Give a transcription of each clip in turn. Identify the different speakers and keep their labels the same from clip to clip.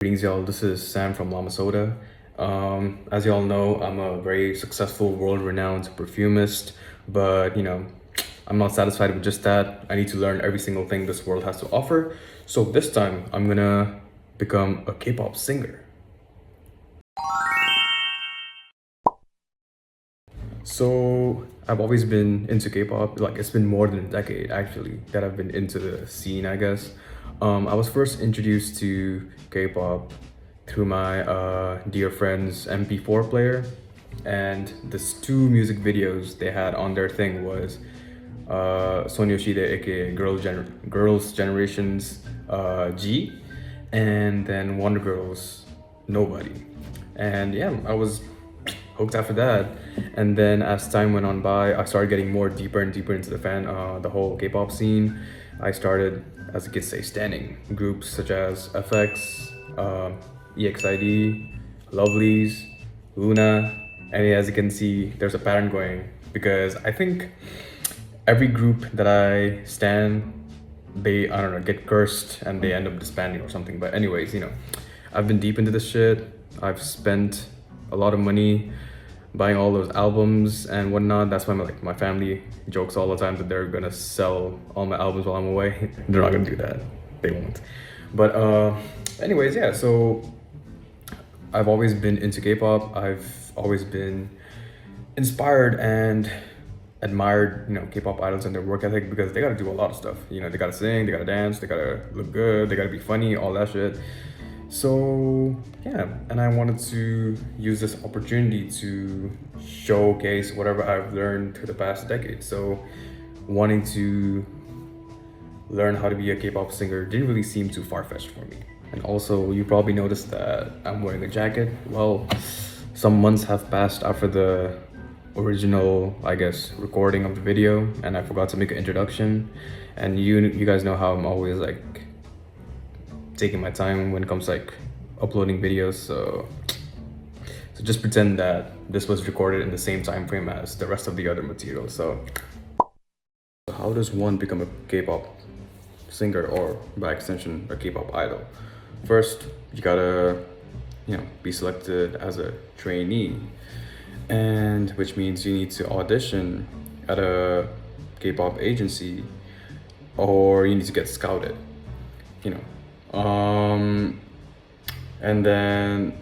Speaker 1: Greetings, y'all. This is Sam from llamasoda. As y'all know, I'm a very successful, world-renowned perfumist, but I'm not satisfied with just that. I need to learn every single thing this world has to offer. So this time, I'm gonna become a K-pop singer. So I've always been into K-pop. Like, it's been more than a decade actually that I've been into the scene, I guess. I was first introduced to K-pop through my dear friend's MP4 player, and these two music videos they had on their thing was Sonyoshide, aka Girls Generation's G, and then Wonder Girls Nobody. And yeah, I was hooked after that. And then as time went on by, I started getting more deeper and deeper into the whole K-pop scene. I started, as the kids say, standing groups such as FX, EXID, Lovelies, Luna, and as you can see, there's a pattern going because I think every group that I stand, they, I don't know, get cursed and they end up disbanding or something. But anyways, I've been deep into this shit. I've spent a lot of money buying all those albums and whatnot. That's why my family jokes all the time that they're gonna sell all my albums while I'm away. They're not gonna do that. They won't. But anyways, yeah, so I've always been into K-pop. I've always been inspired and admired, K-pop idols and their work ethic because they gotta do a lot of stuff. They gotta sing, they gotta dance, they gotta look good, they gotta be funny, all that shit. So yeah, and I wanted to use this opportunity to showcase whatever I've learned through the past decade. So wanting to learn how to be a K-pop singer didn't really seem too far-fetched for me. And also, you probably noticed that I'm wearing a jacket. Well, some months have passed after the original, I guess, recording of the video, and I forgot to make an introduction. And you guys know how I'm always taking my time when it comes to uploading videos, so just pretend that this was recorded in the same time frame as the rest of the other material. So how does one become a K-pop singer, or by extension a K-pop idol? First, you gotta be selected as a trainee, and which means you need to audition at a K-pop agency, or you need to get scouted, and then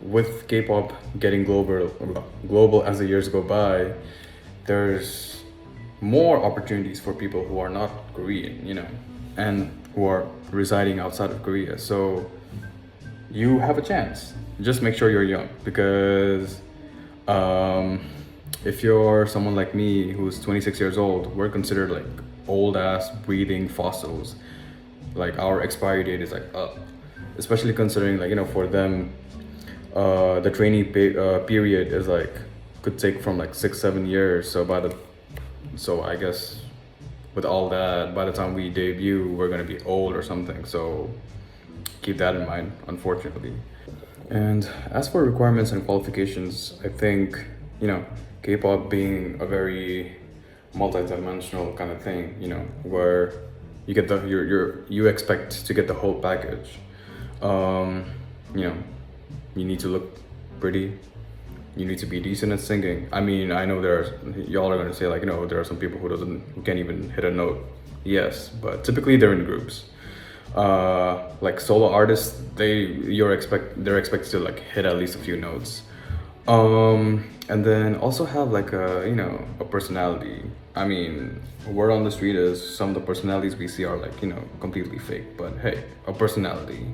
Speaker 1: with K-pop getting global as the years go by, there's more opportunities for people who are not Korean, and who are residing outside of Korea. So you have a chance. Just make sure you're young, because if you're someone like me who's 26 years old, we're considered old ass breathing fossils. Our expiry date is up, especially considering for them the training period is could take from 6-7 years. So I guess with all that, by the time we debut, we're gonna be old or something. So keep that in mind, unfortunately. And as for requirements and qualifications, I think K-pop being a very multi-dimensional kind of thing, where you get you expect to get the whole package. You need to look pretty. You need to be decent at singing. I mean, I know y'all are gonna say there are some people who can't even hit a note. Yes, but typically they're in groups. Solo artists, they're expected to hit at least a few notes. And then also have a personality. I mean, word on the street is some of the personalities we see are completely fake, but hey, a personality.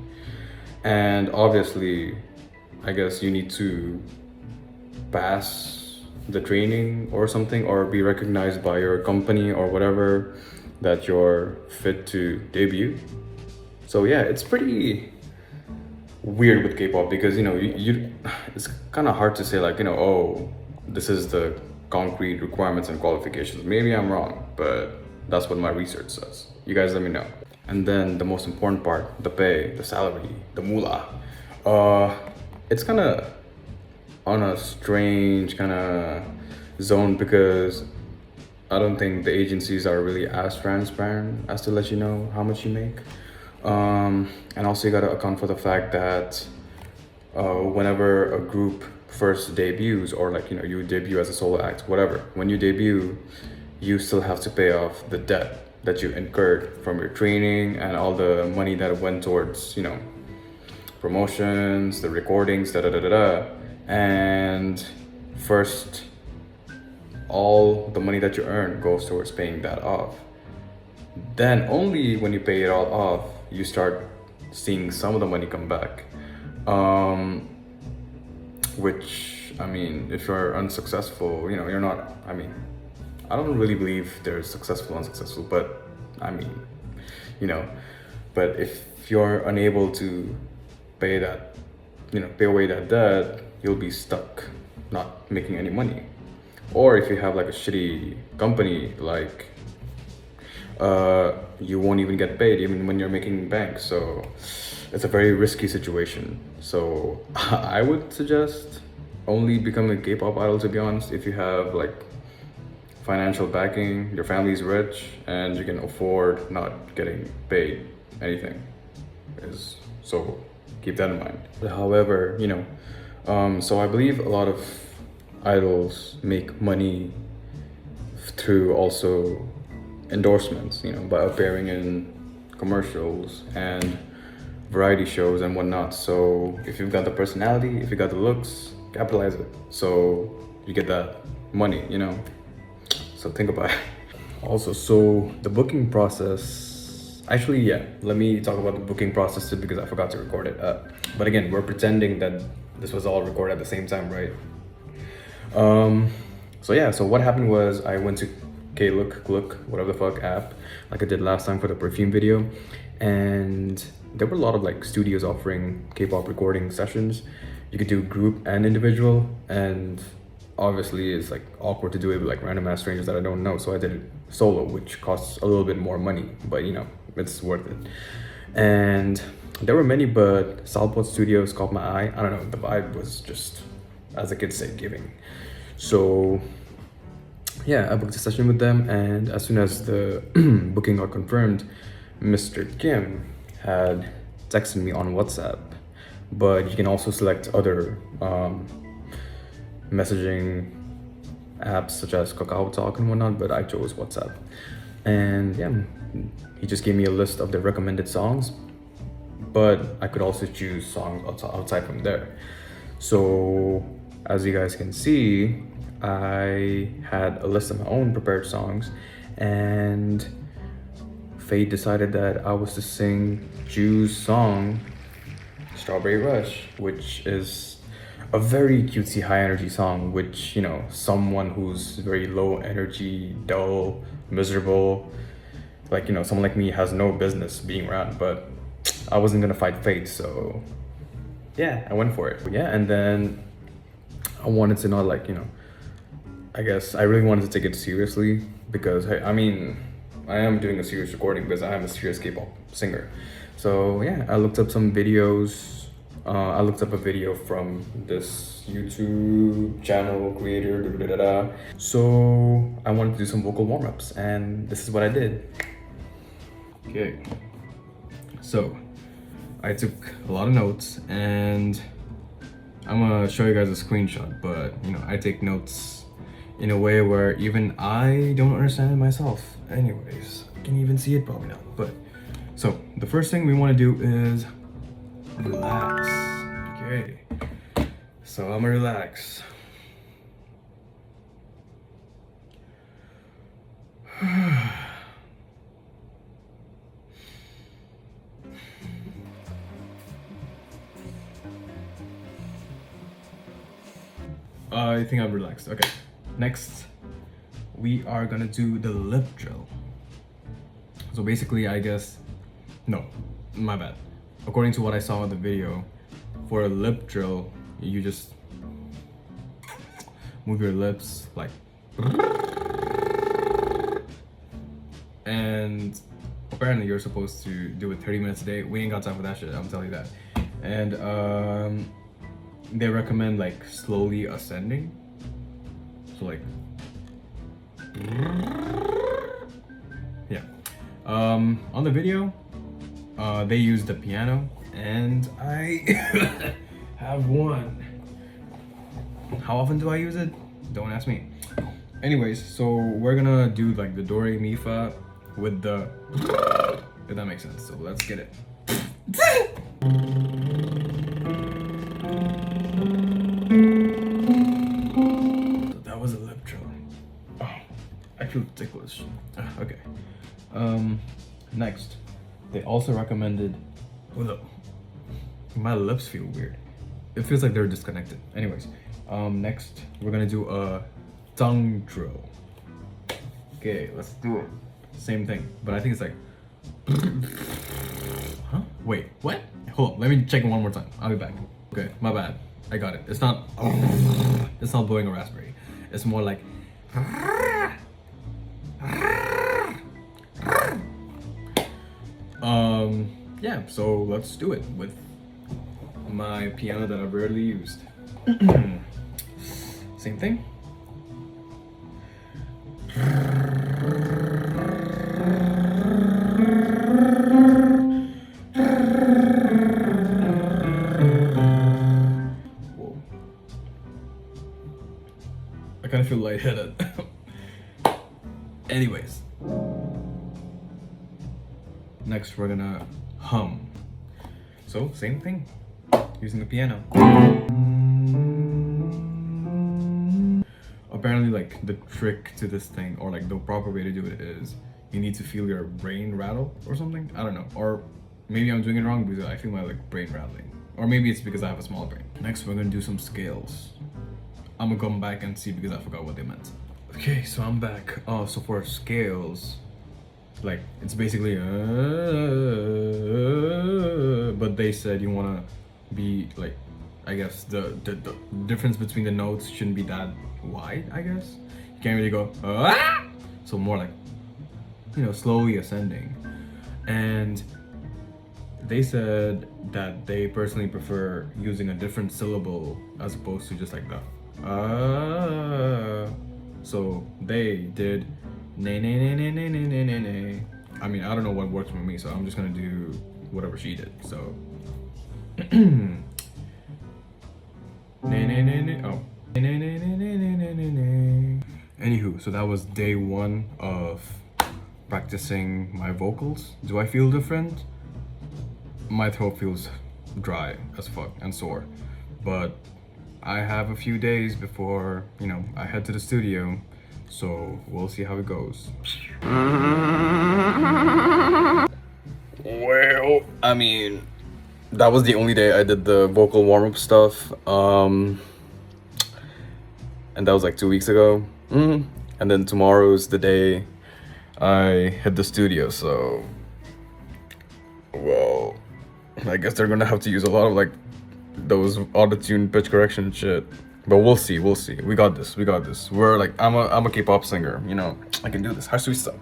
Speaker 1: And obviously, I guess you need to pass the training or something, or be recognized by your company or whatever that you're fit to debut. So yeah, it's pretty weird with K-pop because it's kind of hard to say oh, this is the concrete requirements and qualifications. Maybe I'm wrong, but that's what my research says. You guys let me know. And then the most important part, the pay, the salary, the moolah. It's kind of on a strange kind of zone because I don't think the agencies are really as transparent as to let you know how much you make. And also you gotta account for the fact that whenever a group first debuts, or like, you know, you debut as a solo act, whatever, when you debut, you still have to pay off the debt that you incurred from your training and all the money that went towards, you know, promotions, the recordings, da da da da da. And first, all the money that you earn goes towards paying that off. Then only when you pay it all off, you start seeing some of the money come back. Which, I mean, if you're unsuccessful, you know, you're not, I mean, I don't really believe there's successful, unsuccessful, but I mean, you know, but if you're unable to pay that, you know, pay away that debt, you'll be stuck not making any money. Or if you have like a shitty company, like you won't even get paid even when you're making bank. So it's a very risky situation. So I would suggest only becoming a K-pop idol, to be honest, if you have like financial backing, your family's rich, and you can afford not getting paid anything. So keep that in mind. However, you know, so I believe a lot of idols make money through also endorsements, you know, by appearing in commercials and variety shows and whatnot. So if you've got the personality, if you got the looks, capitalize it so you get that money, you know. So think about it. Also, so the booking process, actually, yeah, let me talk about the booking process too, because I forgot to record it. But again, we're pretending that this was all recorded at the same time, right? So yeah, so what happened was I went to Klook, whatever the fuck app, like I did last time for the perfume video, and there were a lot of like studios offering K-pop recording sessions. You could do group and individual, and obviously it's like awkward to do it with like random ass strangers that I don't know, so I did it solo, which costs a little bit more money, but you know, it's worth it. And there were many, but Salpot Studios caught my eye. I don't know, the vibe was just, as the kids say, giving. So yeah, I booked a session with them, and as soon as the booking got confirmed, Mr. Kim had texted me on WhatsApp, but you can also select other messaging apps such as Kakao Talk and whatnot, but I chose WhatsApp. And yeah, he just gave me a list of the recommended songs, but I could also choose songs outside from there. So as you guys can see, I had a list of my own prepared songs, and Fate decided that I was to sing Ju's song, Strawberry Rush, which is a very cutesy, high energy song, which, you know, someone who's very low energy, dull, miserable, like, you know, someone like me has no business being around, but I wasn't gonna fight Fate, so yeah, I went for it. Yeah, and then I wanted to not, like, you know, I guess I really wanted to take it seriously, because I mean, I am doing a serious recording because I am a serious K-pop singer. So yeah, I looked up some videos. I looked up a video from this YouTube channel creator, So I wanted to do some vocal warm-ups, and this is what I did. Okay, so I took a lot of notes, and I'm gonna show you guys a screenshot, but you know, I take notes in a way where even I don't understand it myself. Anyways, can you even see it? Probably not. But so the first thing we want to do is relax. Okay, so I'm gonna relax. I think I'm relaxed. Okay, next we are gonna do the lip drill. So basically, I guess, no, my bad. According to what I saw in the video, for a lip drill, you just move your lips like, and apparently you're supposed to do it 30 minutes a day. We ain't got time for that shit, I'm telling you that. And they recommend like slowly ascending. So like, yeah. On the video, They use the piano, and I have one. How often do I use it? Don't ask me. Anyways, so we're gonna do like the do re mi fa with the, if that makes sense. So let's get it. So that was a lip trill. Oh, I feel ticklish. Okay. Next, they also recommended. Hold up. My lips feel weird. It feels like they're disconnected. Anyways, next we're gonna do a tongue drill. Okay, let's do it. Same thing, but I think it's like. Huh? Wait, what? Hold on, let me check it one more time. I'll be back. Okay, my bad. I got it. It's not. It's not blowing a raspberry. It's more like. Yeah. So let's do it with my piano that I've rarely used. Same thing. Whoa. I kind of feel lightheaded. Anyways. Next, we're gonna hum. So, same thing. Using the piano. Apparently, like, the trick to this thing, or like the proper way to do it is you need to feel your brain rattle or something. I don't know. Or maybe I'm doing it wrong because I feel my like brain rattling. Or maybe it's because I have a small brain. Next, we're gonna do some scales. I'm gonna come back and see because I forgot what they meant. Okay, so I'm back. So for scales, like it's basically but they said you wanna be like, I guess the difference between the notes shouldn't be that wide. I guess you can't really go so more like, you know, slowly ascending. And they said that they personally prefer using a different syllable as opposed to just like the so they did nay nay nay nay nay nay nay nay nay. I mean, I don't know what works for me, so I'm just gonna do whatever she did. So nay nay nay nay. Oh, nay nay nay nay nay nay nay nay. Anywho, so that was day one of practicing my vocals. Do I feel different? My throat feels dry as fuck and sore, but I have a few days before, you know, I head to the studio, so we'll see how it goes. Well, I mean, that was the only day I did the vocal warm-up stuff, and that was like 2 weeks ago. And then tomorrow's the day I hit the studio, so, well, I guess they're gonna have to use a lot of like those auto-tune pitch correction shit, but we'll see. We got this. We're like, I'm a K-pop singer, you know, I can do this. How should we start?